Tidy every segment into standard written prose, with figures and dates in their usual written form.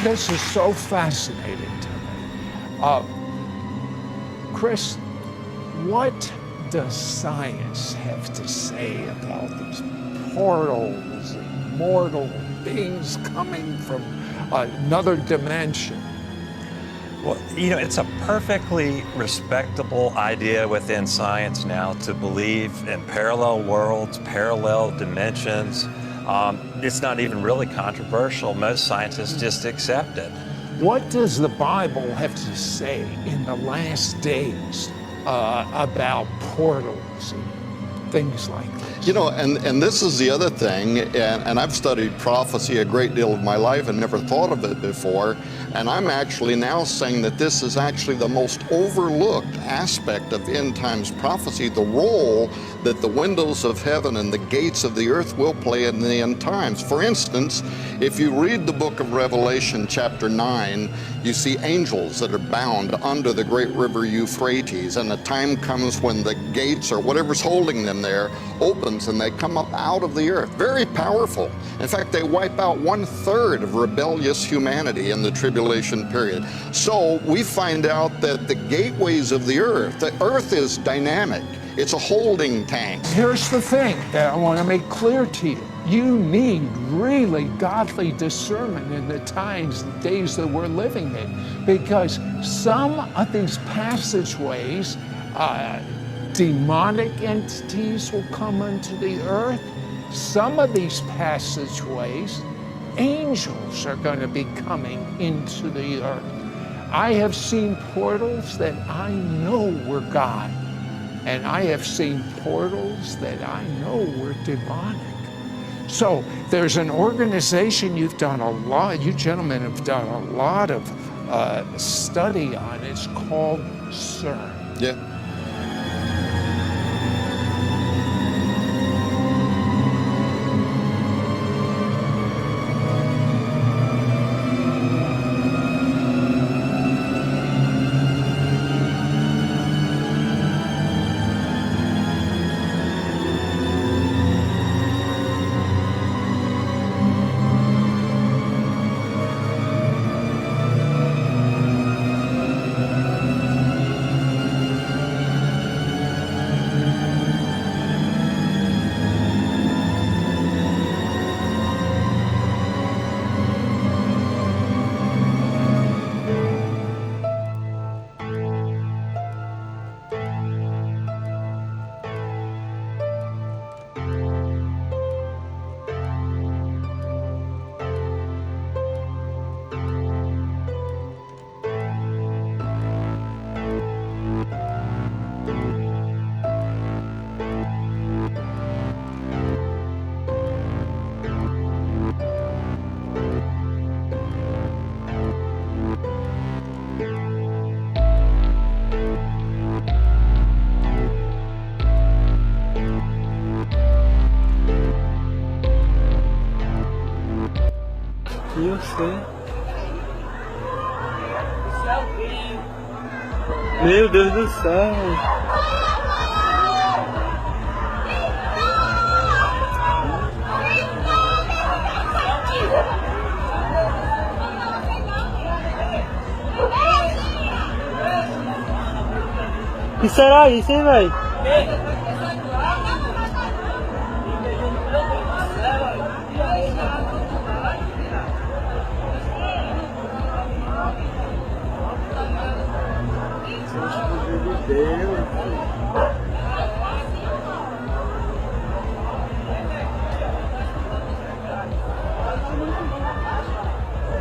This is so fascinating to me. Chris, what does science have to say about these portals, immortal beings coming from another dimension? Well, you know, it's a perfectly respectable idea within science now to believe in parallel worlds, parallel dimensions. It's not even really controversial. Most scientists just accept it. What does the Bible have to say in the last days about portals and things like this? You know, and this is the other thing, and I've studied prophecy a great deal of my life and never thought of it before, and I'm actually now saying that this is actually the most overlooked aspect of end times prophecy, the role that the windows of heaven and the gates of the earth will play in the end times. For instance, if you read the book of Revelation chapter 9, you see angels that are bound under the great river Euphrates, and a time comes when the gates or whatever's holding them there opens and they come up out of the earth. Very powerful. In fact, they wipe out 1/3 of rebellious humanity in the tribulation period. So we find out that the gateways of the earth is dynamic. It's a holding tank. Here's the thing that I want to make clear to you. You need really godly discernment in the times, the days that we're living in, because some of these passageways, demonic entities will come into the earth. Some of these passageways, angels are going to be coming into the earth. I have seen portals that I know were God, and I have seen portals that I know were demonic. So there's an organization you've done a lot, you gentlemen have done a lot of study on. It's called CERN. Yeah. Eu sei. Meu Deus do céu. O que será isso, hein, velho?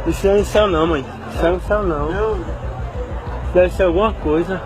Isso não é céu não, mãe. Isso não é céu não. Deve ser alguma coisa.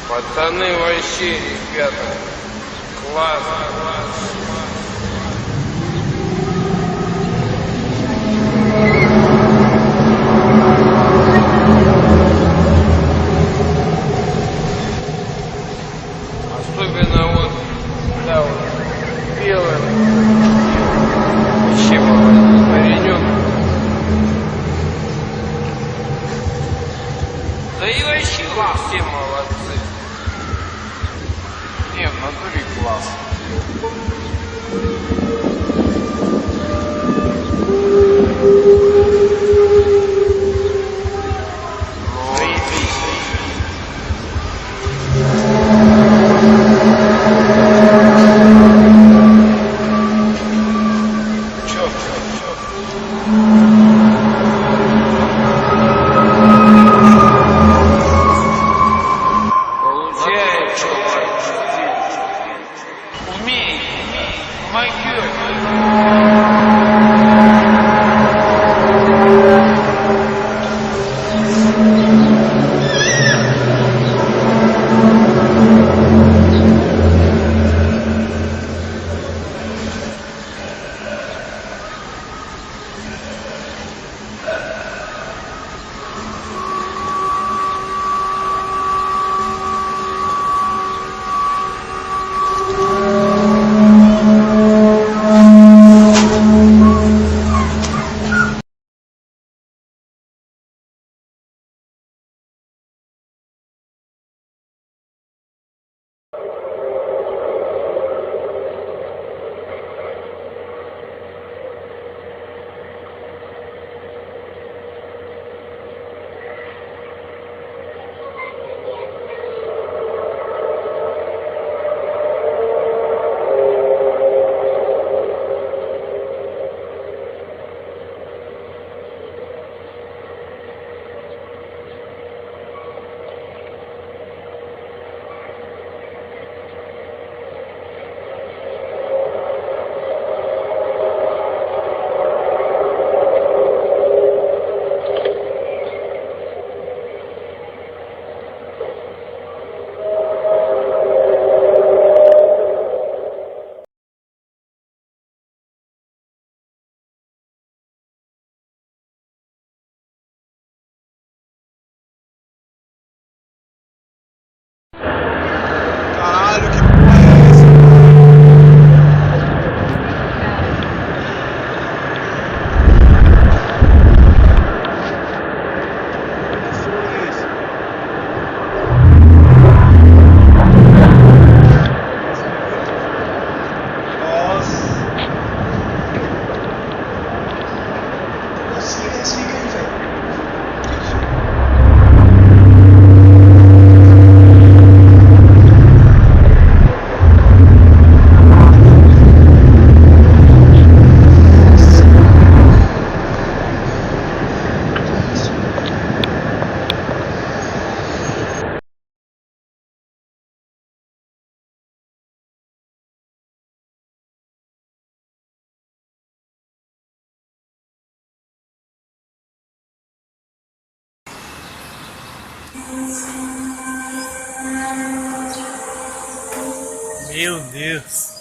Пацаны вообще, ребята, классно. Особенно вот, да, вот, белым. Вообще молодец, паренек. Да и вообще все молодцы. Не, в натуре класс. Заебись. Чё? Получается, умей, помогёт. Caralho, que porra é essa? Que som é esse? Nossa. Desliga aí, velho. Meu Deus.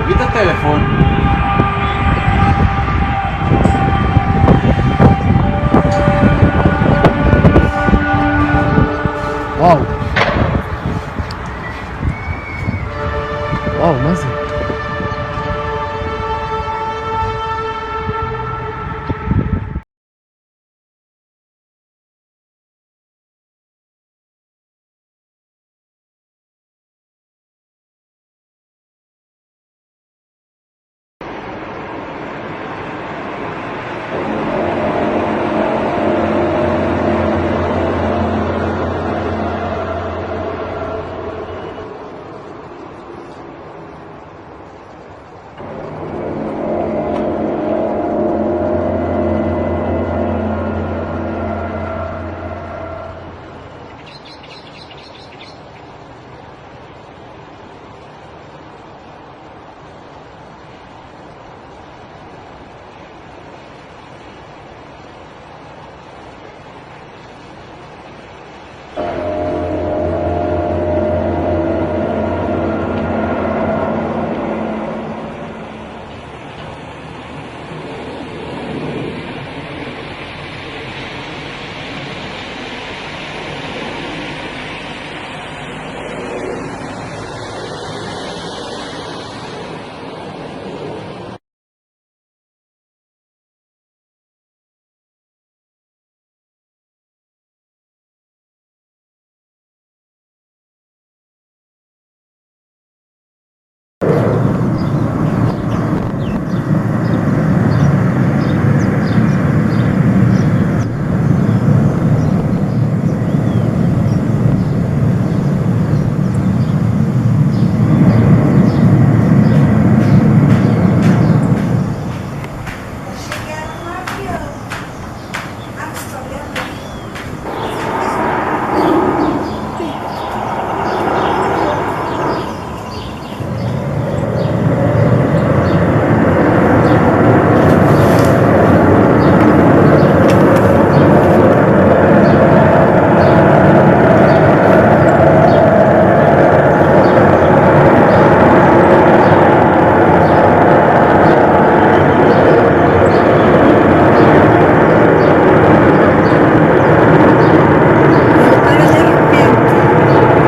Evita telefone. Wow. Wow, masih.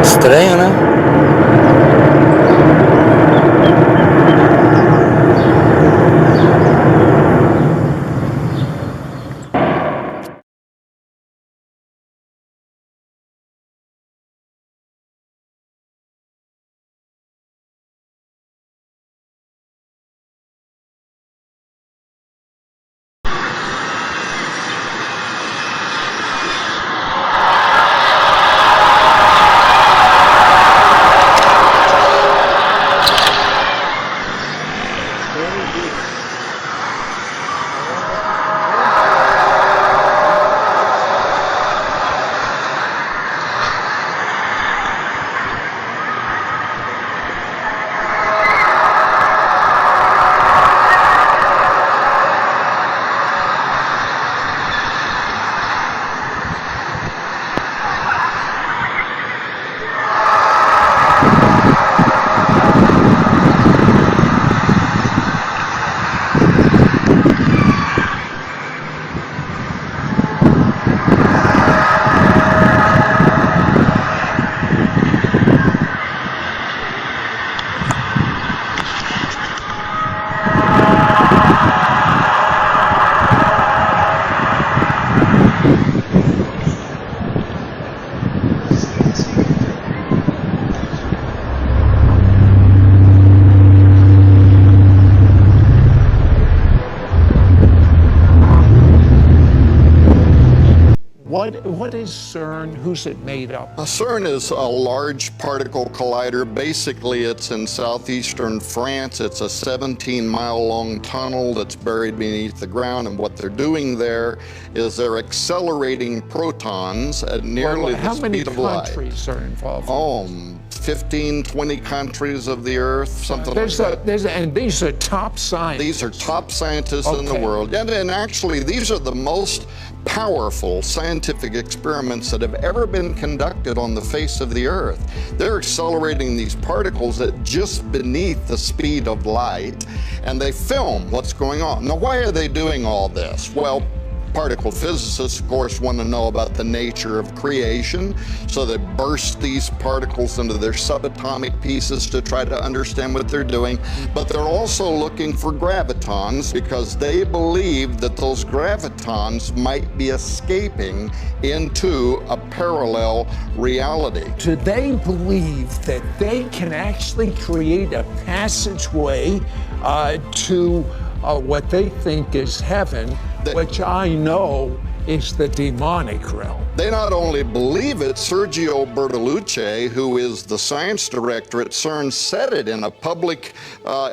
Estranho, né? What is CERN? Who's it made up? CERN is a large particle collider. Basically, it's in southeastern France. It's a 17-mile-long tunnel that's buried beneath the ground, and what they're doing there is they're accelerating protons at nearly the speed of light. How many countries are involved? Oh, 15, 20 countries of the Earth, something like that. And these are top scientists. These are top scientists in the world. And actually, these are the most powerful scientific experiments that have ever been conducted on the face of the earth. They're accelerating these particles at just beneath the speed of light, and they film what's going on. Now, why are they doing all this? Well, particle physicists, of course, want to know about the nature of creation, so they burst these particles into their subatomic pieces to try to understand what they're doing. But they're also looking for gravitons because they believe that those gravitons might be escaping into a parallel reality. Do they believe that they can actually create a passageway to what they think is heaven, which I know is the demonic realm? They not only believe it, Sergio Bertolucci, who is the science director at CERN, said it in a public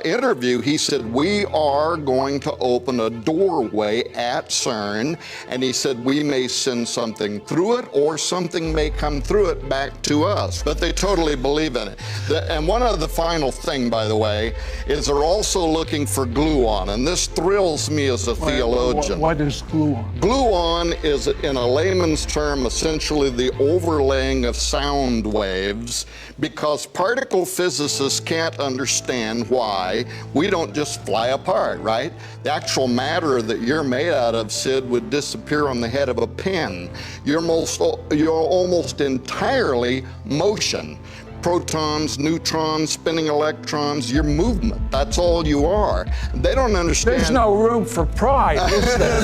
interview. He said, we are going to open a doorway at CERN, and he said, we may send something through it, or something may come through it back to us. But they totally believe in it. And one of the final thing, by the way, is they're also looking for gluon, and this thrills me as a theologian. What is gluon? Gluon is, in a layman's term, essentially the overlaying of sound waves, because particle physicists can't understand why we don't just fly apart, right? The actual matter that you're made out of, Sid, would disappear on the head of a pin. You're almost entirely motion. Protons, neutrons, spinning electrons, your movement. That's all you are. They don't understand. There's no room for pride, is there?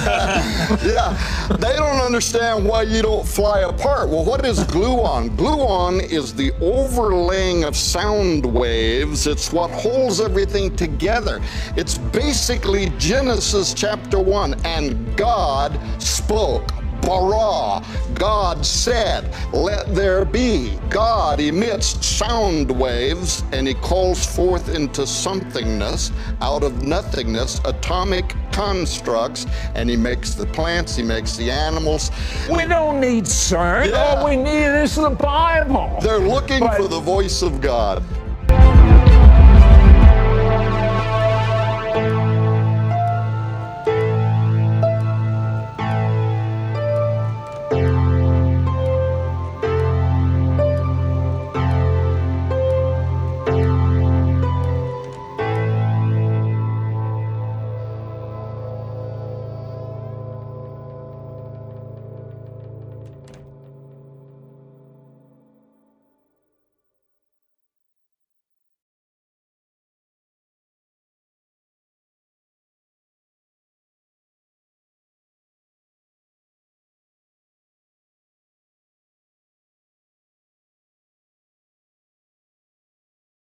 Yeah, they don't understand why you don't fly apart. Well, what is gluon? Gluon is the overlaying of sound waves. It's what holds everything together. It's basically Genesis chapter 1, and God spoke. Bara, God said, let there be. God emits sound waves, and he calls forth into somethingness, out of nothingness, atomic constructs, and he makes the plants, he makes the animals. We don't need CERN. Yeah. All we need is the Bible. They're looking for the voice of God.